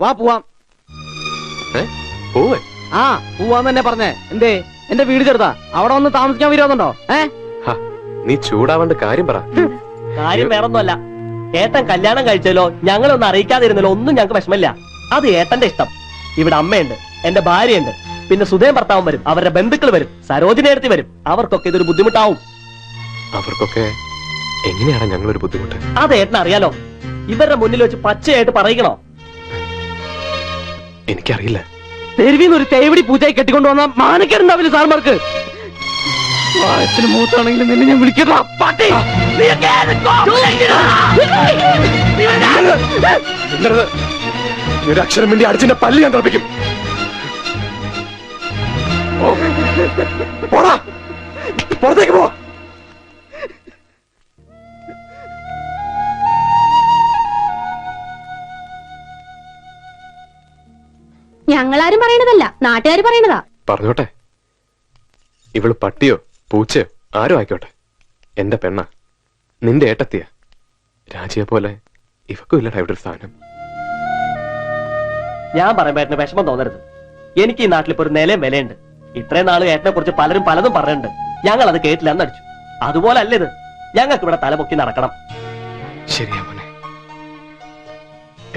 വാ പോവാം. പോവേ? ആ പോവാന്ന് തന്നെ പറഞ്ഞേ. എന്തേ എന്റെ വീട് ചെറുതാ, അവിടെ വന്ന് താമസിക്കാൻ വരുന്നുണ്ടോ? നീ ചൂടാവേണ്ട കാര്യം പറ. കാര്യം വേറൊന്നുമല്ല, ഏട്ടൻ കല്യാണം കഴിച്ചല്ലോ ഞങ്ങളൊന്നും അറിയിക്കാതിരുന്നല്ലോ ഒന്നും ഞങ്ങൾക്ക് വിഷമില്ല. അത് ഏട്ടന്റെ ഇഷ്ടം. ഇവിടെ അമ്മയുണ്ട്, എന്റെ ഭാര്യയുണ്ട്, പിന്നെ സുധേൻ ഭർത്താവും വരും, അവരുടെ ബന്ധുക്കൾ വരും, സരോജിനി എടുത്തി വരും. അവർക്കൊക്കെ ഇതൊരു ബുദ്ധിമുട്ടാവും. അവർക്കൊക്കെ എങ്ങനെയാണ് ഞങ്ങളൊരു ബുദ്ധിമുട്ട്? അത് ഏട്ടൻ അറിയാലോ. ഇവരുടെ മുന്നിൽ വെച്ച് പച്ചയായിട്ട് പറയിക്കണോ? എനിക്കറിയില്ല. തെരുവിന്ന് ഒരു തേവിടി പൂജയായി കെട്ടിക്കൊണ്ടുവന്ന മാനക്കേടുണ്ടാവില്ല സാർമാർക്ക്. അച്ഛന് മൂത്താണെങ്കിലും നിന്നെ ഞാൻ വിളിക്കട്ടോ പട്ടി. ഒരു അക്ഷരം വേണ്ടി അടിച്ചിന്റെ പല്ല് ഞാൻ തറപ്പിക്കും. പോടാ, പുറത്തേക്ക് പോ. ഞങ്ങളാരും പറയണതല്ല, നാട്ടുകാർ പറയണതാ. പറഞ്ഞോട്ടെ, ഇവള് പട്ടിയോ പൂച്ചയോ ആരോ ആയിക്കോട്ടെ, എന്റെ പെണ്ണ, നിന്റെ ഏട്ടത്തിയ. രാജിയെ പോലെ ഇവക്കും ഇല്ലടാ ഇവിടെ ഒരു സ്ഥാനം. ഞാൻ പറയുമ്പോ ഏട്ടന് വിഷമം തോന്നരുത്. എനിക്ക് ഈ നാട്ടിൽ ഇപ്പൊ ഒരു നിലയും വിലയുണ്ട്. ഇത്രയും നാള് ഏട്ടനെ കുറിച്ച് പലരും പലതും പറഞ്ഞിട്ടുണ്ട്. ഞങ്ങൾ അത് കേട്ടില്ല എന്നടിച്ചു. അതുപോലെ അല്ല ഇത്. ഞങ്ങൾക്ക് ഇവിടെ തലപൊക്കി നടക്കണം. ശരിയാ മോനെ,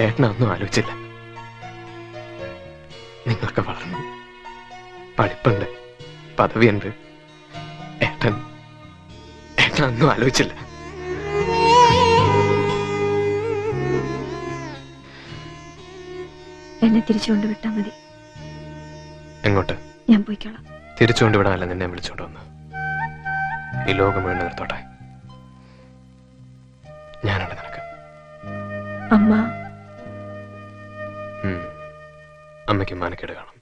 ഏട്ടനൊന്നും ആലോചിച്ചില്ല. നിങ്ങൾക്ക് വളർന്നു, പഠിപ്പുണ്ട്, പദവിയുണ്ട്. ഏട്ടനൊന്നും ആലോചിച്ചില്ല. എന്നെ തിരിച്ചുകൊണ്ട് വിട്ടാ മതി. എങ്ങോട്ട്? ഞാൻ പോയിക്കോളാം. തിരിച്ചുകൊണ്ട് വിടാനല്ല നിന്നെ വിളിച്ചോണ്ട് വന്ന്. ഈ ലോകം വീണ് നിർത്തോട്ടെ. ഞാനുണ്ട് നിനക്ക്. അമ്മ അമ്മയ്ക്ക് മാനക്കേട് കാണും.